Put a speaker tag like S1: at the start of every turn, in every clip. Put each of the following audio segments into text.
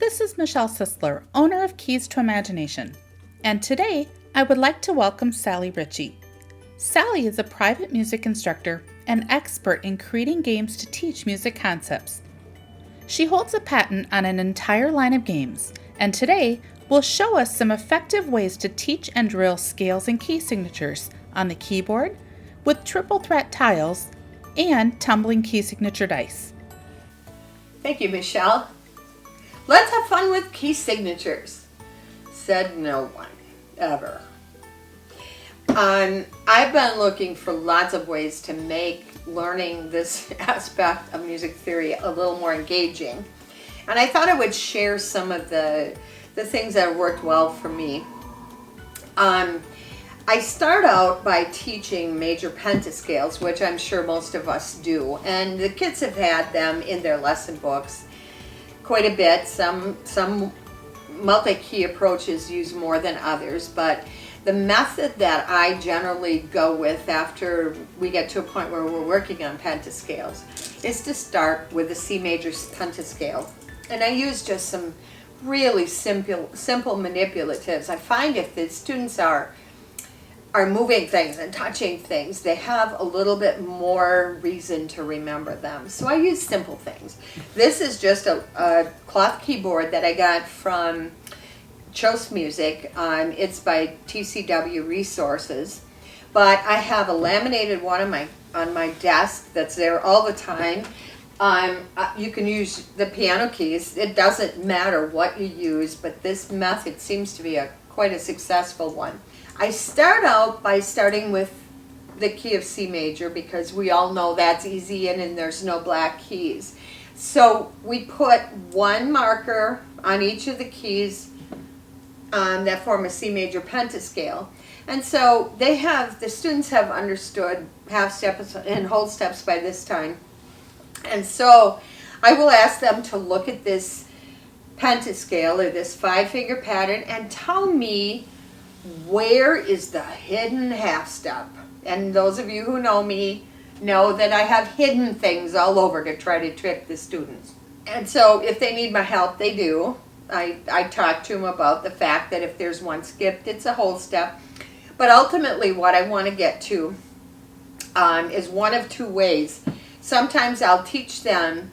S1: This is Michelle Sisler, owner of Keys to Imagination, and today I would like to welcome Sally Ritchie. Sally is a private music instructor and expert in creating games to teach music concepts. She holds a patent on an entire line of games, and today will show us some effective ways to teach and drill scales and key signatures on the keyboard with triple threat tiles and tumbling key signature dice.
S2: Thank you, Michelle. Let's have fun with key signatures, said no one, ever. I've been looking for lots of ways to make learning this aspect of music theory a little more engaging. And I thought I would share some of the things that have worked well for me. I start out by teaching major pentascales, which I'm sure most of us do. And the kids have had them in their lesson books quite a bit. Some multi-key approaches use more than others, but the method that I generally go with after we get to a point where we're working on pentascales is to start with the C major pentascale. And I use just some really simple manipulatives. I find if the students are moving things and touching things, they have a little bit more reason to remember them. So I use simple things. This is just a cloth keyboard that I got from Chose Music. It's by TCW Resources. But I have a laminated one on my desk that's there all the time. You can use the piano keys. It doesn't matter what you use, but this method seems to be quite a successful one. I start out by starting with the key of C major because we all know that's easy and there's no black keys. So we put one marker on each of the keys that form a C major pentascale. And so the students have understood half steps and whole steps by this time. And so I will ask them to look at this pentascale or this 5-finger pattern and tell me where is the hidden half step. And those of you who know me know that I have hidden things all over to try to trick the students. And so if they need my help, they do. I talk to them about the fact that if there's one skipped, it's a whole step. But ultimately what I want to get to is one of two ways. Sometimes I'll teach them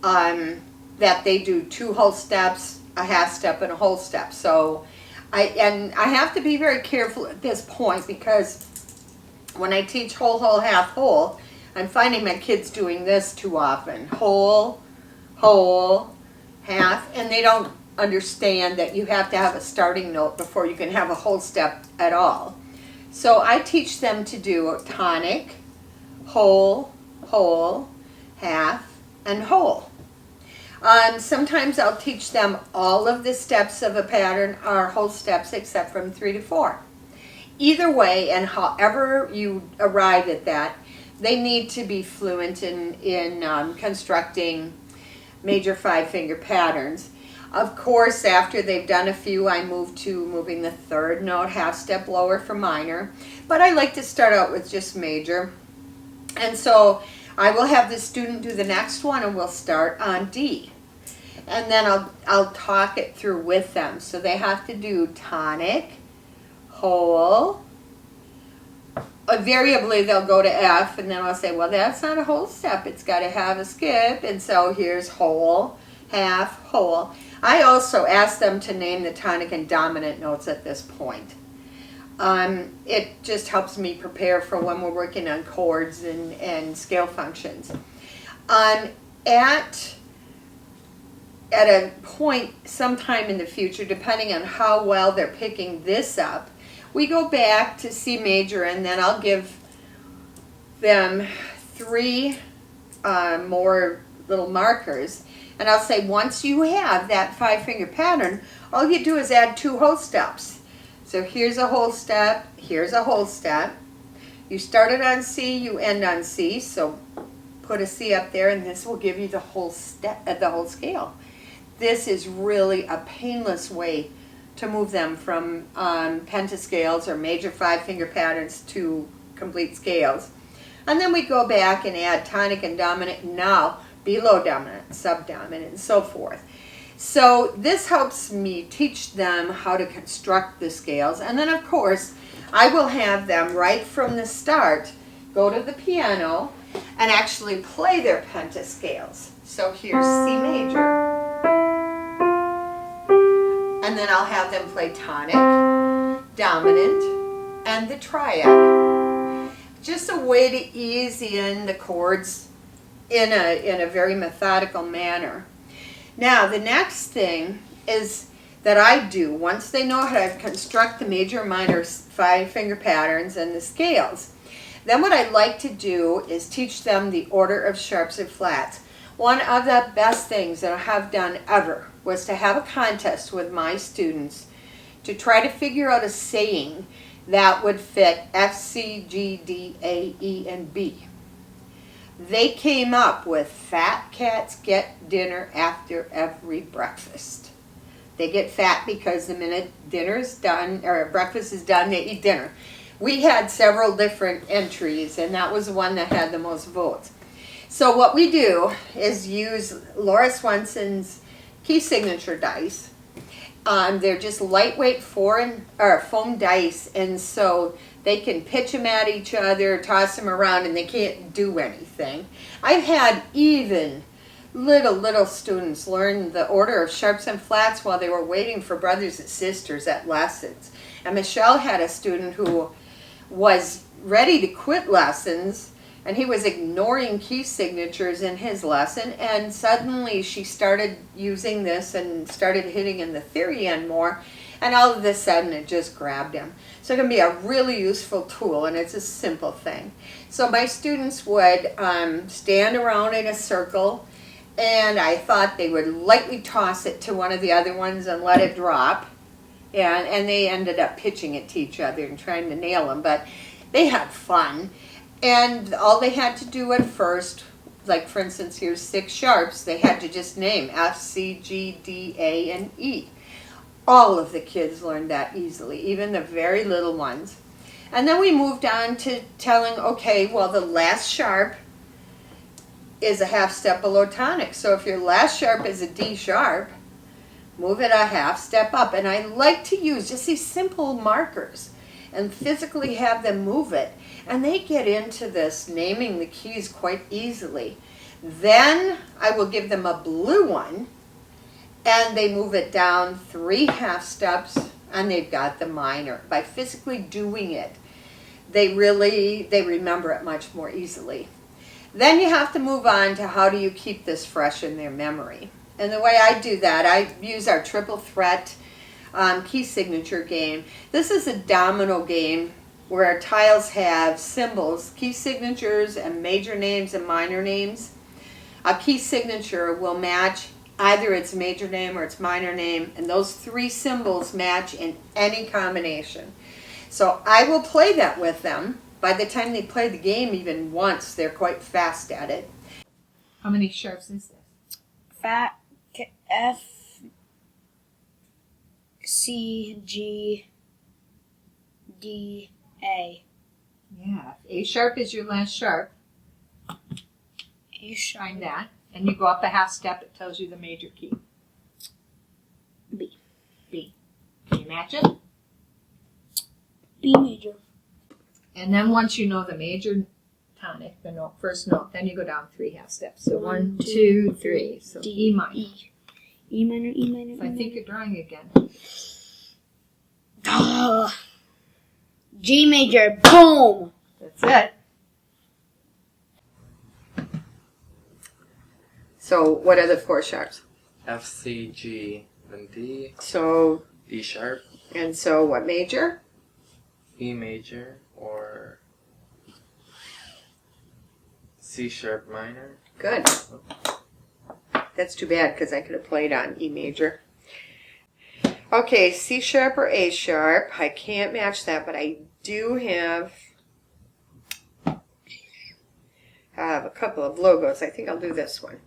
S2: that they do 2 whole steps, a half step, and a whole step. So I have to be very careful at this point because when I teach whole, whole, half, whole, I'm finding my kids doing this too often. Whole, whole, half, and they don't understand that you have to have a starting note before you can have a whole step at all. So I teach them to do tonic, whole, whole, half, and whole. Sometimes I'll teach them all of the steps of a pattern are whole steps except from 3 to 4. Either way, and however you arrive at that, they need to be fluent in constructing major 5-finger patterns. Of course, after they've done a few, I move to moving the 3rd note, half step lower for minor. But I like to start out with just major. And so I will have the student do the next one and we'll start on D. And then I'll talk it through with them. So they have to do tonic, whole. Invariably they'll go to F and then I'll say, well, that's not a whole step. It's got to have a skip. And so here's whole, half, whole. I also ask them to name the tonic and dominant notes at this point. It just helps me prepare for when we're working on chords and scale functions. At a point sometime in the future, depending on how well they're picking this up, we go back to C major and then I'll give them 3 more little markers. And I'll say, once you have that 5-finger pattern, all you do is add 2 whole steps. So here's a whole step, here's a whole step. You started on C, you end on C, so put a C up there and this will give you the whole scale. This is really a painless way to move them from pentascales or major 5-finger patterns to complete scales. And then we go back and add tonic and dominant, now below dominant, subdominant, and so forth. So this helps me teach them how to construct the scales. And then of course, I will have them right from the start go to the piano and actually play their pentascales. So here's C major. And then I'll have them play tonic, dominant, and the triad. Just a way to ease in the chords in a very methodical manner. Now, the next thing is that I do, once they know how to construct the major and minor 5-finger patterns and the scales, then what I like to do is teach them the order of sharps and flats. One of the best things that I have done ever was to have a contest with my students to try to figure out a saying that would fit F, C, G, D, A, E, and B. They came up with fat cats get dinner after every breakfast. They get fat because the minute dinner's done, or breakfast is done, they eat dinner. We had several different entries, and that was the one that had the most votes. So what we do is use Laura Swenson's key signature dice. They're just lightweight foam dice, and so they can pitch them at each other, toss them around, and they can't do anything. I've had even little students learn the order of sharps and flats while they were waiting for brothers and sisters at lessons. And Michelle had a student who was ready to quit lessons, and he was ignoring key signatures in his lesson, and suddenly she started using this and started hitting in the theory end more, and all of a sudden it just grabbed him. So it can be a really useful tool, and it's a simple thing. So my students would stand around in a circle, and I thought they would lightly toss it to one of the other ones and let it drop, and they ended up pitching it to each other and trying to nail them, but they had fun. And all they had to do at first, like for instance, here's 6 sharps, they had to just name F, C, G, D, A, and E. All of the kids learned that easily, even the very little ones. And then we moved on to telling, okay, well, the last sharp is a half step below tonic. So if your last sharp is a D sharp, move it a half step up. And I like to use just these simple markers and physically have them move it. And they get into this naming the keys quite easily. Then I will give them a blue one, and they move it down 3 half steps, and they've got the minor. By physically doing it, they remember it much more easily. Then you have to move on to how do you keep this fresh in their memory. And the way I do that, I use our triple threat key signature game. This is a domino game where our tiles have symbols, key signatures, and major names and minor names. A key signature will match either its major name or its minor name, and those 3 symbols match in any combination. So I will play that with them. By the time they play the game even once, they're quite fast at it. How many sharps is this?
S3: Fat F, C, G, D, A.
S2: Yeah, A sharp is your last sharp.
S3: A sharp.
S2: Find that. And you go up a half step, it tells you the major key.
S3: B.
S2: B. Can you match it?
S3: B major.
S2: And then once you know the major tonic, the note, first note, then you go down 3 half steps. So 1, 2, 3. So
S3: D,
S2: E minor.
S3: E minor, E minor.
S2: So I think you're drawing again.
S3: G major. Boom.
S2: That's it. So what are the 4 sharps?
S4: F, C, G, and D.
S2: So,
S4: D sharp,
S2: and so what major?
S4: E major, or C sharp minor.
S2: Good. That's too bad because I could have played on E major. Okay, C sharp or A sharp. I can't match that, but I do have a couple of logos. I think I'll do this one.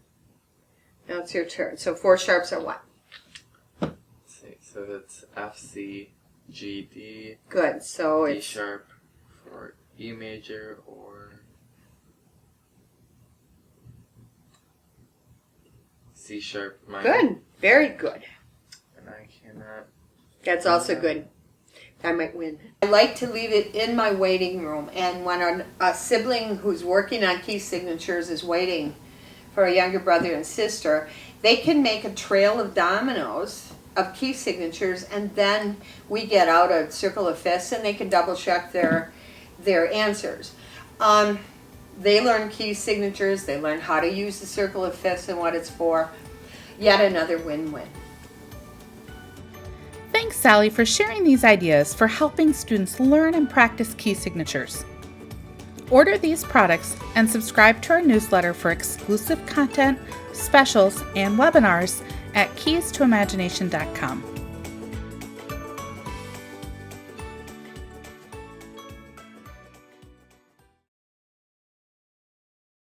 S2: Now it's your turn. So 4 sharps are what?
S4: Let's see, so it's F, C, G, D.
S2: Good. So
S4: D
S2: it's
S4: sharp for E major, or C sharp minor.
S2: Good. Very good.
S4: And I cannot.
S2: That's also good. I might win. I like to leave it in my waiting room, and when a sibling who's working on key signatures is waiting for a younger brother and sister, they can make a trail of dominoes of key signatures, and then we get out a circle of fifths and they can double check their answers. They learn key signatures, they learn how to use the circle of fifths and what it's for. Yet another win-win.
S1: Thanks, Sally, for sharing these ideas for helping students learn and practice key signatures. Order these products and subscribe to our newsletter for exclusive content, specials, and webinars at keystoimagination.com.